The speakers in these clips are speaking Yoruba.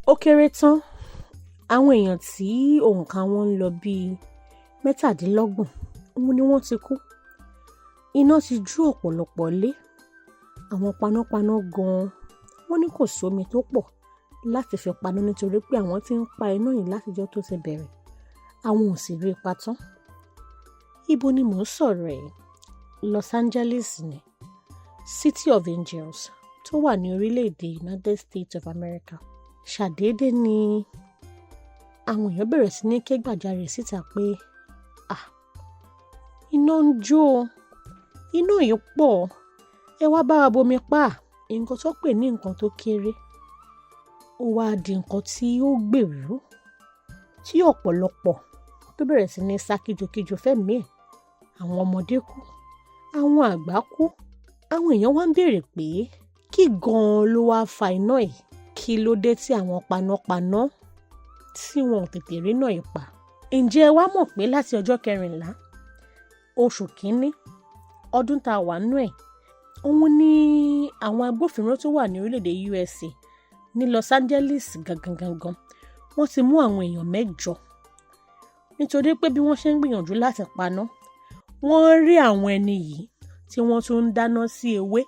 Ó kéré tán àwọn èèyàn tí òǹkà wọn ń lọ bíi 27 òun ni wọ́n ti kú. Iná ti jó ọ̀pọ̀lọpọ̀ ilé. Àwọn panápaná gan-an wọ́n ní kò sómi tó pọ̀ láti fi paná nítorí pé àwọn tí ń pa iná yìí látijọ́ tó ti bẹ̀rẹ̀. Àwọn ò sì rí ipa tán. Ibo ni mò ń sọ̀rọ̀ ẹ̀? Los Angeles ni, City of Angels tó wà ní orílẹ̀-èdè United States of America. Ṣàdédé ni àwọn èèyàn bẹ̀rẹ̀ sí ní ké gbàjarè síta pé iná ń jó, iná yìí pọ̀, ẹ wá bá wa bomi pa. Nǹkan tó pè ní nǹkan tó kéré ó wá di nǹkan tí ó gbèrú, tí ọ̀pọ̀lọpọ̀ tó bẹ̀rẹ̀ sí ní sá kíjokíjo fẹ́mi ẹ̀. Àwọn ọmọdé kú, àwọn àgbà kú. Àwọn èèyàn wá ń béèrè pé kí gan-an ló wá fa iná yìí? Kí ló dé tí àwọn panápaná tí wọn ò tètè rí náà yìí pa? Ǹjẹ́ ẹ wá mọ̀ pé láti ọjọ́ 14 oṣù kínní ọdún tá a wà nínú ẹ̀, òun ni àwọn agbófinró tó wà ní orílẹ̀-èdè USA ní Los Angeles gangan wọ́n ti mú àwọn èèyàn 8 nítorí pé bí wọ́n ṣe ń gbìyànjú láti paná, wọ́n rí àwọn ẹni yìí tí wọ́n tún ń dáná sí ewé,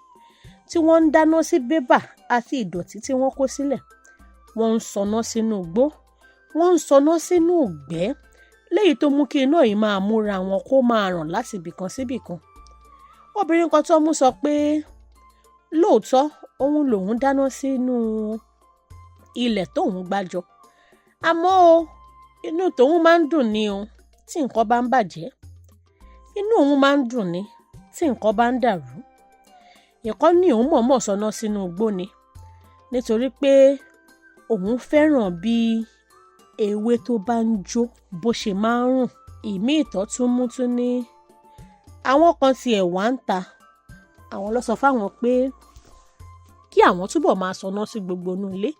tí wọ́n ń dáná sí bébà àti ìdọ̀tí tí wọ́n kó sílẹ̀. Wọ́n ń sọná sínú igbó, wọ́n ń sọná sínú ìgbẹ́, léyìí tó mú kí iná yìí máa múra wọn kó máa ràn láti ibìkan síbìkan. Obìnrin kan tó mú sọ pé lóòótọ́ òun lòun dáná sínú ilẹ̀ tóun gbájọ, àmọ́ inú tòun máa ń dùn ni o tí nǹkan bá ń bàjẹ́, inú òun máa ń dùn ni tí nǹkan bá ń dàrú. Ìkan ní òun mọ̀ọ́mọ̀ sọná sínú igbó ni nítorí pé òun fẹ́ràn bí ewé tó bá ń jó bó ṣe máa ń rùn. Ìmí ìtọ́ tún mú tún ní àwọn kan tiẹ̀ wá ń ta. Àwọn ló sọ fáwọn pé kí àwọn túbọ̀ máa sọná sí gbogbo inú ilé.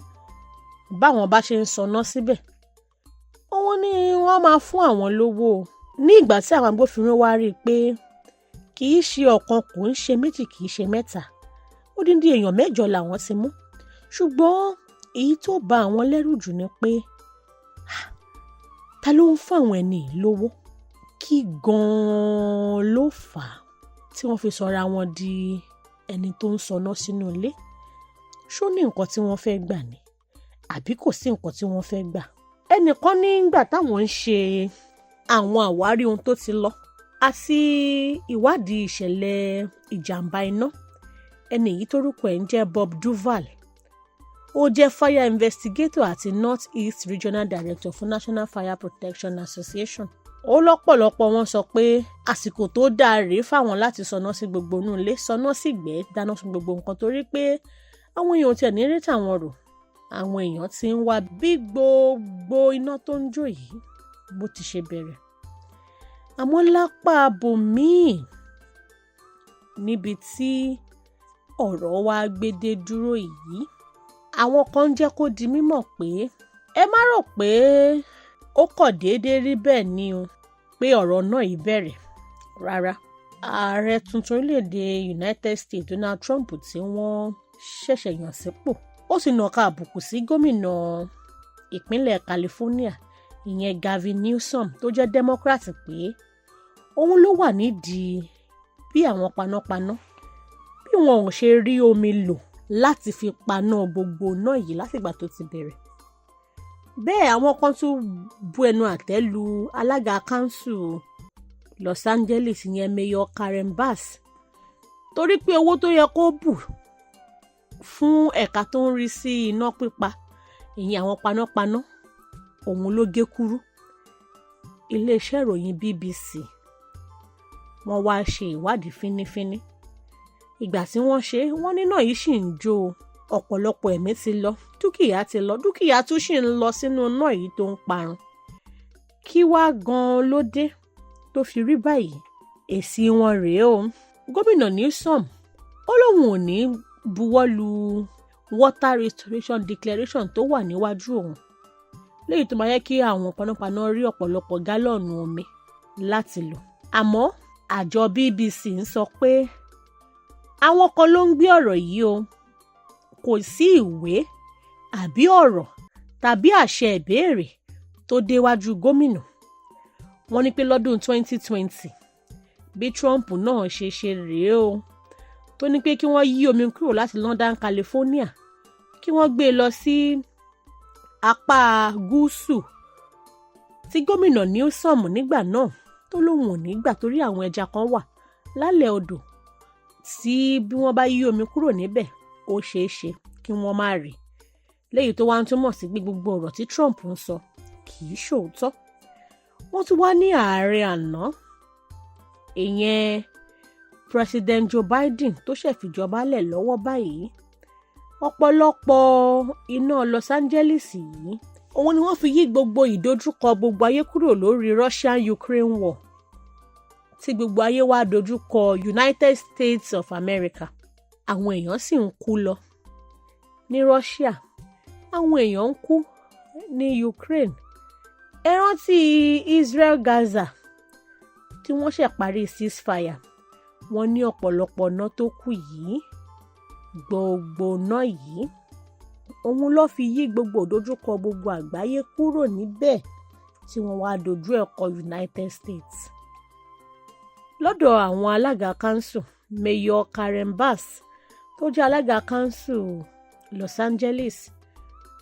Báwọn bá ṣe ń sọná síbẹ̀, òun ni wọ́n máa fún àwọn lówó. Ní ìgbà tí àwọn agbófinró wá rí i pé kì í ṣe ọ̀kan, kò ń ṣe méjì, kì í ṣe mẹ́ta, odindi èèyàn 8 làwọn ti mú. Ṣùgbọ́n èyí tó bà àwọn lẹ́rù jù ni pé ta ló ń fún àwọn ẹni lówó? Kí gan-an ló fà á tí wọ́n fi sọra wọn di ẹni tó ń sọná sínú ilé? Ṣó ní nǹkan tí wọ́n fẹ́ gbà ni? Àbí kò sí nǹkan tí wọ́n fẹ́ gbà? Ẹnìkan ní ìgbà táwọn ń ṣe àwọn àwárí ohun tó ti lọ àti ìwádìí ìṣẹ̀lẹ̀ ìjàmbá iná, ẹni yìí tórúkọ ẹ̀ ń jẹ́ Bob Duval. Ó jẹ́ fire investigator àti North East Regional Director fún National Fire Protection Association. Ó lọ́pọ̀lọpọ̀ wọn sọ pé àsìkò tó dáa rèé fáwọn láti sọná sí gbogbo inú ilé, sọná sí ìgbẹ́, dáná sun gbogbo nǹkan torí pé àwọn èèyàn tiẹ̀ ní retí àwọn rò. Àwọn èèyàn ti ń wá bí gbogbo iná tó ń jó yìí bó ti ṣe bẹ̀rẹ̀. Àmọ́ lápá abòmíì níbi tí ọ̀rọ̀ wa gbédé dúró yìí, àwọn kan jẹ́ kó di mímọ̀ pé ẹ má rò pé ó kọ̀ déédéé rí bẹ́ẹ̀ ni o, pé ọ̀rọ̀ náà yìí bẹ̀rẹ̀ rárá. Ààrẹ tuntun orílẹ̀-èdè United States Donald Trump tí wọ́n ṣẹ̀ṣẹ̀ yàn sípò, ó sì nàka àbùkù sí gómìnà ìpínlẹ̀ California ìyẹn Gavin Newsom tó jẹ́ Democrat pé òun ló wà nídìí bí àwọn panápaná bí wọn ò ṣe rí omi lò láti fi paná gbogbo náà yìí látìgbà tó ti bẹ̀rẹ̀. Bẹ́ẹ̀ àwọn kan tún bu ẹnu àtẹ́ lu alága kánsù Los Angeles ìyẹn Mayor Karen Bass torí pé owó tó yẹ kó bù fún ẹ̀ka tó ń rí sí iná pípa ìyẹn àwọn panápaná òun ló gé kúrú. Iléeṣẹ́ ìròyìn BBC wọ́n wá ṣe ìwádìí fínífíní. Ìgbà tí wọ́n ṣe, wọ́n níná yìí ṣì ń jó, ọ̀pọ̀lọpọ̀ ẹ̀mí ti lọ, dúkìá ti lọ, dúkìá tún ṣì ń lọ sínú iná yìí tó ń parun. Kí wá gan-an ló dé tó fi rí báyìí? Èsì wọn rèé o. Gómìnà Newsom ó lóun ò ní buwọ́ lu water restoration declaration tó wà níwájú òun, léyìí tó máa yẹ kí àwọn panápaná rí ọ̀pọ̀lọpọ̀ gálọ̀nù omi láti lò. Àmọ́ àjọ BBC ń sọ pé àwọn kan ló ń gbé ọ̀rọ̀ yìí o, kò sí ìwé àbí ọ̀rọ̀ tàbí àṣẹ ìbéèrè tó déwájú gómìnà. Wọ́n ní pé lọ́dún 2020 bí Trump náà ṣe rèé o, tó ní pé kí wọ́n yí omi kúrò láti London, California, kí wọ́n gbé e lọ sí apá gúúsù, tí gómìnà Newsom nígbà náà tó lóun ò ní gbà torí àwọn ẹja kan wà lálẹ́ odò tí bí wọ́n bá yí omi kúrò níbẹ̀ ó ṣeé ṣe kí wọ́n má rí, léyìí tó wá ń túmọ̀ sí pé gbogbo ọ̀rọ̀ tí Trump ń sọ kì í ṣòótọ́. Wọ́n tún wá ní ààrẹ àná, ìyẹn President Joe Biden tó ṣẹ̀fìjọba lẹ̀ lọ́wọ́ báyìí, ọ̀pọ̀lọpọ̀ iná Los Angeles yìí òun ni wọ́n fi yí gbogbo ìdojúkọ gbogbo ayé kúrò lórí Russia-Ukraine war, tí gbogbo ayé wá dojúkọ United States of America. Àwọn èèyàn sì ń kú lọ ní Russia, àwọn èèyàn ń kú ní Ukraine. Ẹ rántí Israel-Gaza tí wọ́n ṣe parí ceasefire, wọ́n ní ọ̀pọ̀lọpọ̀ iná tó kù yìí, gbogbo iná yìí òun ló fi yí gbogbo ìdojúkọ gbogbo àgbáyé kúrò níbẹ̀ tí wọ́n wá dojú ẹ̀ kọ United States. Lọ́dọ̀ àwọn alága council, Mayor Karen Bass tó jẹ́ alága council Los Angeles,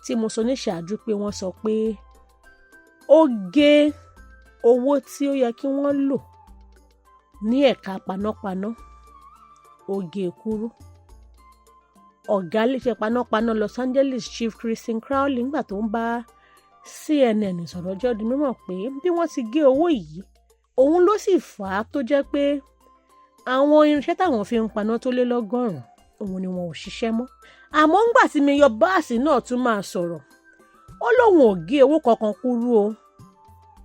tí mo sọ ní ṣáájú pé wọ́n sọ pé ó gé owó tí ó yẹ kí wọ́n lò ní ẹ̀ka panápaná, ó gé kúrú. Ọ̀gá iléeṣẹ́ panápaná Los Angeles Chief Christine Crowley nígbà tó ń bá CNN sọ̀rọ̀ jẹ́ di mímọ̀ pé bí wọ́n ti gé owó yìí, òun ló sì fà á tó jẹ́ pé àwọn irinṣẹ́ táwọn fi ń paná tó lé lọ́gọ́rùn-ún òun ni wọn ò ṣiṣẹ́ mọ́. Àmọ́ ńgbà tí Mayor Bass náà tún máa sọ̀rọ̀, ó lóun ò gé owó kankan kúrú o,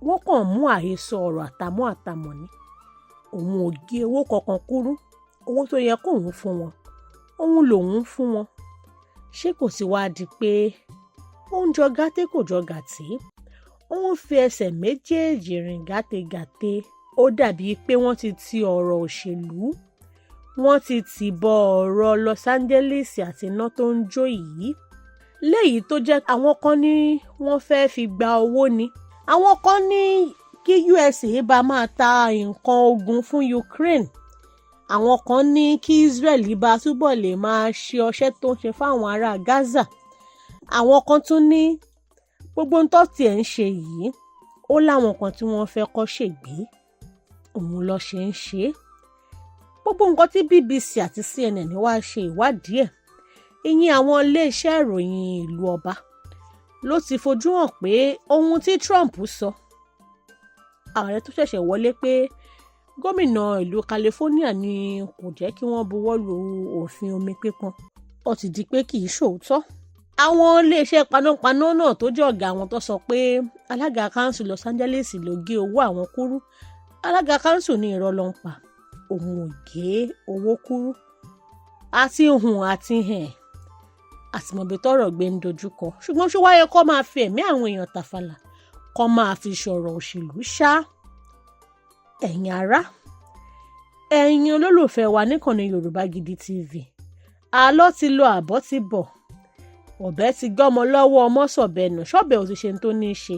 wọ́n kàn mú àhesọ ọ̀rọ̀ àtàmọ́ ni. Òun ò gé owó kankan kúrú, owó tó yẹ kóun fún wọn òun lòun fún wọn. Ṣé kò sí wá di pé ó ń jọ gàté kò jọ gàtí, ó ń fi ẹsẹ̀ méjèèjì rìn gàtégàté. Ó dàbí pé wọ́n ti ti ọ̀rọ̀ òṣèlú, wọ́n ti tì bọ ọ̀rọ̀ Los Angeles àti iná tó ń jó yìí, léyìí tó jẹ́ àwọn kan ní wọ́n fẹ́ fi gba owó ni, àwọn kan ní kí USA bá máa ta nǹkan ogun fún Ukraine, àwọn kan ní kí Israel bá túbọ̀ lè máa ṣe ọṣẹ́ tó ń ṣe fáwọn ará Gaza, àwọn kan tún ní gbogbo ń tó tiẹ̀ ń ṣe yìí ó láwọn kan tí wọ́n fẹ́ kó ṣègbé, òun ló ṣe ń ṣe. Gbogbo nǹkan tí BBC àti CNN wá ṣe ìwádìí ẹ̀, ìyẹn àwọn iléeṣẹ́ ìròyìn ìlú ọba, ló ti fojú hàn pé ohun tí Trump sọ, ààrẹ tó ṣẹ̀ṣẹ̀ wọlé, pé gómìnà ìlú California ni kò jẹ́ kí wọ́n buwọ́ lu òfin omi pípọn, ó ti di pé kì í ṣòótọ́. Àwọn iléeṣẹ́ panápaná náà tó jẹ́ ọ̀gá àwọn tó sọ pé alága council Los Angeles ló gé owó àwọn kúrú, alága council ní irọ́ ló ń pa, òun ò gé owó kúrú. Àti hùn àti hẹ̀ àtìmọ̀bí tọ́rọ̀ gbé ń dojúkọ, ṣùgbọ́n ṣó wáyé kó máa fi ẹ̀mí àwọn èèyàn tàfàlà, kó máa fi sọ̀rọ̀ òṣèlú ṣá. Ẹ̀yin ará, ẹ̀yin olólùfẹ́ wa níkànnì Yorùbá Gidi TV, àlọ́ ti lọ àbọ̀ ti bọ̀, ọ̀bẹ ti gọ́mọ lọ́wọ́ ọmọ sọ̀bẹ̀nù, ṣọ́bẹ̀ ò ti ṣe tó ní í ṣe,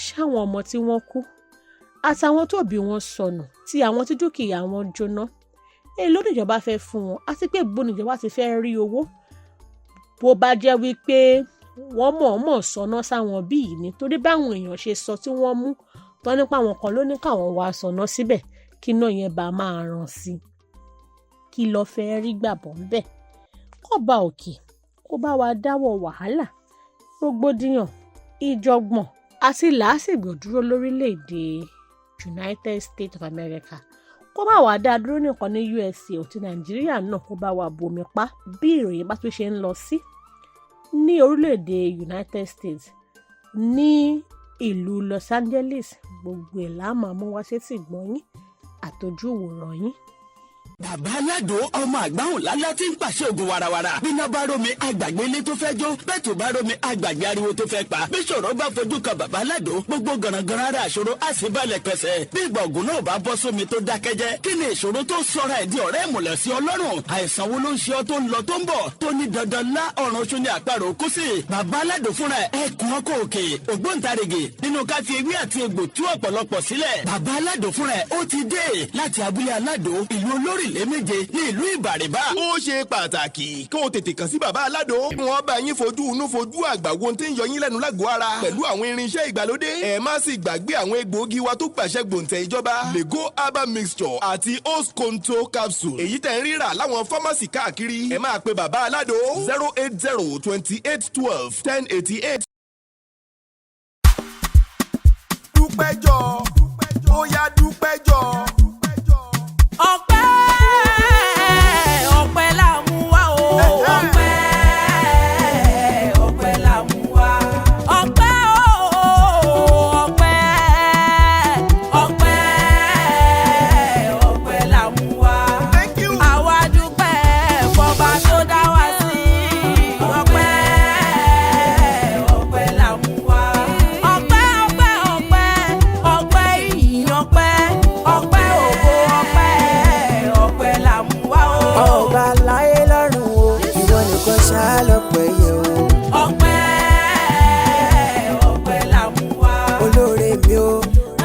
ṣáwọn ọmọ tí wọ́n kú àtàwọn tó bí wọn sọnù, tí àwọn tí dúkìá wọn jóná, èló níjọba fẹ́ fún wọn, àti pé gbogbo níjọba ti fẹ́ rí owó, bó bá jẹ́ wípé wọ́n mọ̀ọ́mọ̀ sọná sáwọn bí yìí nítorí báwọn èèyàn ṣe sọ tí wọ́n mú tọ́ nípa àwọn kan ló ní káwọn wá sọná síbẹ̀ kí iná yẹn bá máa ràn sí i, kí ló fẹ́ rí gbàbọ̀ ńbẹ̀. Kọ́ba òkè kó bá wa dáwọ́ wàhálà, rògbòdìyàn, ìjọ̀gbọ̀n àti làásìgbò dúró lórílẹ̀‐èdè United States of America, kó bá wa dá dúró nìkan ní USA àti Nàìjíríà náà, kó bá wa bomi pa bí ìròyìn bá tún ṣe ń lọ sí ní orílẹ̀‐èdè United States, ní ìlú Los Angeles, gbogbo ẹ̀ la máa mú wá sétí gbọ́ yín àtọ́jú ìwòran yín. bàbá aládò ọmọ àgbáhùn lálá tí ń pàṣẹ ògùn warawara bíná bá rómi àgbàgbé ilé tó fẹ́ jó bẹ́ẹ̀ tó bá rómi àgbàgbé ariwo tó fẹ́ pa bí ṣòro bá fojú kan bàbá aládò gbogbo gànàgànà ara àṣòro àṣìbalẹ̀ pẹ̀sẹ̀ bí ìgbà ògùn náà bá bọ́ sómi tó dákẹ́jẹ́ kí ni ìṣòro tó sọra ẹ̀ di ọ̀rẹ́ ìmùlẹ̀ sí ọlọ́run àìsàn wo ló ń ṣe ọ tó ń lọ tó ń bọ̀ tó ní dandan lá ọ̀run oṣù ní àparò kú sí bàbá aládò fúnra ẹ̀ kún ọkọ̀ òkè ògbóǹtarìgì nínú ká fi ewé àti egbò tú ọ̀pọ̀lọpọ̀ sílẹ̀ bàbá aládò fúnra ẹ̀ ó ti dé láti abúlé aládò ìlú olórílẹ̀ méje ní ìlú ìbàrìbà. ó ṣe pàtàkì kó o tètè kàn sí bàbá aládò. wọ́n bá yín fojú inú fojú àgbà wo tí ń yọ yín lẹ́nu lágọ̀ọ́ ara pẹ̀lú àwọn irinṣẹ́ ìgbàlódé. ẹ má sì gbàgbé àwọn egbòogi wa tó gbàṣẹ gbòǹtẹ̀ ìjọba lego herbal mixture àti osconto capsule. èyí tẹ̀ ń rírà láwọn fámásì káàkiri. ẹ máa pe bàbá aládò 08028121088. dúpẹ́jọ́ ó yá dúpẹ́jọ́. ọpẹ́ la mú wá o. ọpẹ́ la mú wá. ọpẹ́ la mú wá. àwa dúpẹ́ fọba tó dá wa sí. ọpẹ́ la mú wá. ọpẹ́ ìyìn ọpẹ́ ògo ọpẹ́ la mú wá o. ọba láyé lọ́rùn o ìwọ nìkan ṣáá lọ́pẹ́ yẹ o. ọpẹ́ la mú wá. olóore mi o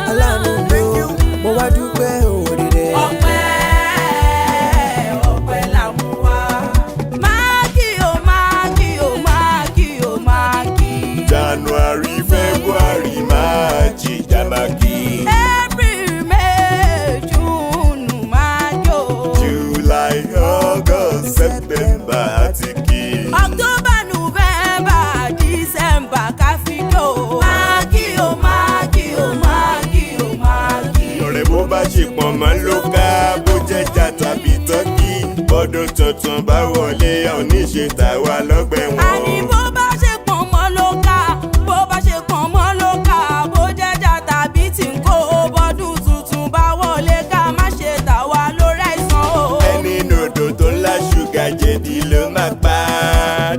aláàánú mi o mo wá dúpẹ́ òwòrì rẹ̀. ọpẹ́ la mú wá. máàkì o máàkì o máàkì o máàkì. January February March Jamaki. April May June máàjò. July August September àti kí. October November December káfíńdò. máàkì o máàkì o máàkì o máàkì. ọ̀rẹ́ bó bá ṣe pọ̀ mọ́ ló ká bó jẹ́jà tàbí tọ́kì. bọ́dún tuntun bá wọlé a ò ní ṣe tàwa lọ́gbẹ̀ wọn. àní bó bá ṣe pọ̀n mọ́ ló ká bó bá ṣe pọ̀n mọ́ ló ká bó jẹ́jà tàbí tí ń kó bọ́dún tuntun bá wọlé ká má ṣe tàwa lórí àìsàn o. ẹni nòdò tó ńlá ṣúgà jẹ̀dí ló máa pa.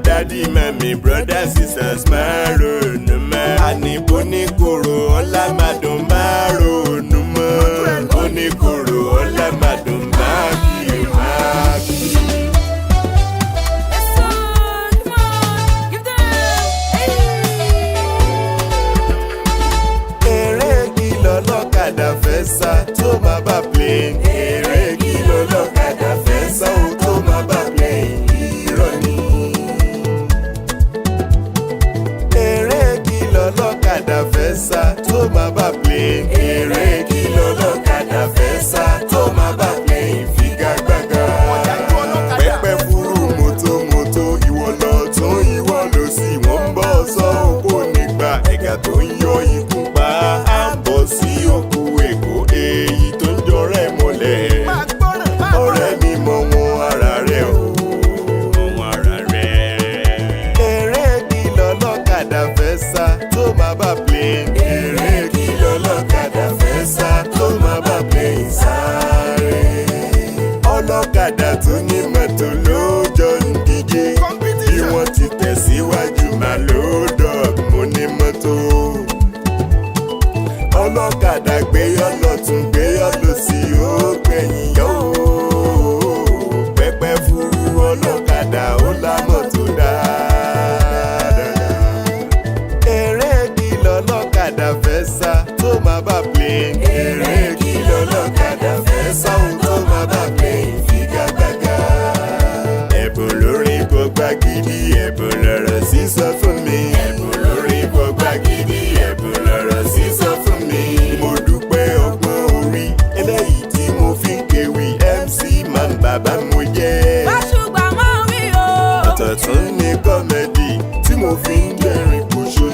dádì mẹ́mí brothers sisters máa ronú mọ́. àní bó ní kòrò ọ̀la máa dùn máa ronú mọ́. bó ní kòrò ọ̀la máa dùn máa kí o máa kí. eré kìlọ̀ lọ́kadà fẹ́ sá tó máa bá plane. eré kìlọ̀ lọ́kadà fẹ́ sá ó tó máa bá plane. irọ́ ni. eré kìlọ̀ lọ́kadà fẹ́ sá tó máa bá plane. eré kìlọ̀ lọ́kadà fẹ́ sá tó máa bá plane. figagbága. pẹ́pẹ́ fúru mọ́tò ìwọ lọ tún ìwọ lọ sí wọ́n ń bọ̀ sọ òkú nígbà ẹ̀gà tó ń yọ ikú pa á bọ̀ sí òkú èkó èyí tó ń jọrẹ́ mọ́lẹ̀. ọ̀rẹ́ mi mọ wọn ara rẹ̀ o mọ wọn ara rẹ̀. eré kìlọ̀ lọ́kadà fẹ́ sá tó máa bá plane. eré kìlọ̀ lọ́kadà fẹ́ sá tó máa bá plane sáré. ọlọ́kadà tó ní mọ́tò ló jọ ń díje. bí wọ́n ti tẹ̀síwájú máa ló dọ̀g mo ní mọ́tò. ọlọ́kadà gbé yọ lọ́tún gbé yọ lọ́sì ó gbẹ̀yìn yọ ó. pẹ́pẹ́ fúru ọlọ́kadà ó la mọ́tò dáadáa. eré kìlọ̀ lọ́kadà fẹ́ sá tó máa bá plane. eré kìlọ̀ lọ́kadà fẹ́ sá ó tó máa bá plane. figagbága. ẹ̀bùn lórí gbogbo gidi ẹ̀bùn lọ́rọ̀ sísọ fún mi. ẹ̀bùn lórí gbogbo gidi ẹ̀bùn lọ́rọ̀ sísọ fún mi. mo dúpẹ́ ọgbọ́n orí eléyìí tí mo fi ń kéwì MC man bàbá mo jẹ́. báṣùgbà mọ́ wí o. ọ̀tọ̀tún ní kọ́mẹ́dì tí mo fi ń jẹ́rìn kúṣù